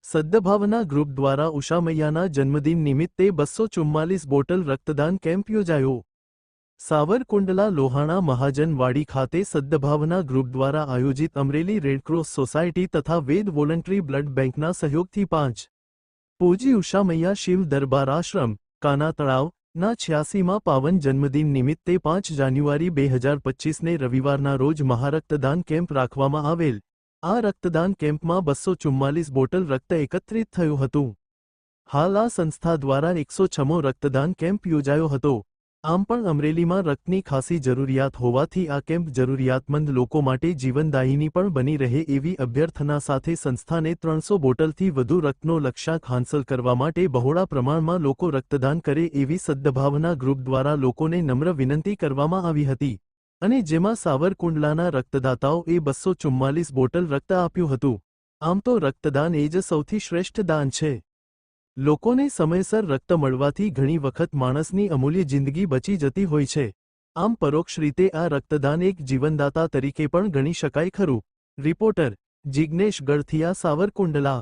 સદ્ભાવના group દ્વારા ઉષા મૈયાના જન્મદિન નિમિત્તે 244 બોટલ રક્તદાન કેમ્પ યોજાયો। સાવરકુંડલા લોહાણા મહાજનવાડી ખાતે સદ્ભાવના ગ્રુપ દ્વારા આયોજિત અમરેલી રેડક્રોસ સોસાયટી તથા વેદ વોલન્ટરી બ્લડ બેંકના સહયોગથી 5 પૂજી ઉષા મૈયા શિવ દરબાર આશ્રમ કાના તળાવના 86માં પાવન જન્મદિન નિમિત્તે 5 જાન્યુઆરી 2025ને રવિવારના રોજ મહારક્તદાન કેમ્પ રાખવામાં આવેલ। આ રક્તદાન કેમ્પમાં 244 બોટલ રક્ત એકત્રિત થયું હતું। હાલ આ સંસ્થા દ્વારા 106મો રક્તદાન કેમ્પ યોજાયો હતો। આમ પણ અમરેલીમાં રક્તની ખાસી જરૂરિયાત હોવાથી આ કેમ્પ જરૂરિયાતમંદ લોકો માટે જીવનદાયીની પણ બની રહે એવી અભ્યર્થના સાથે સંસ્થાને 300 બોટલથી વધુ રક્તનો લક્ષ્યાંક હાંસલ કરવા માટે બહોળા પ્રમાણમાં લોકો રક્તદાન કરે એવી સદ્ભાવના ગ્રુપ દ્વારા લોકોને નમ્ર વિનંતી કરવામાં આવી હતી અને જેમાં સાવરકુંડલાના રક્તદાતાઓએ 244 બોટલ રક્ત આપ્યું હતું। આમ તો રક્તદાન એ જ સૌથી શ્રેષ્ઠ દાન છે। લોકોને સમયસર રક્ત મળવાથી ઘણી વખત માણસની અમૂલ્ય જિંદગી બચી જતી હોય છે। આમ પરોક્ષ રીતે આ રક્તદાન એક જીવનદાતા તરીકે પણ ગણી શકાય ખરું। રિપોર્ટર જિગ્નેશ ગળથિયા, સાવરકુંડલા।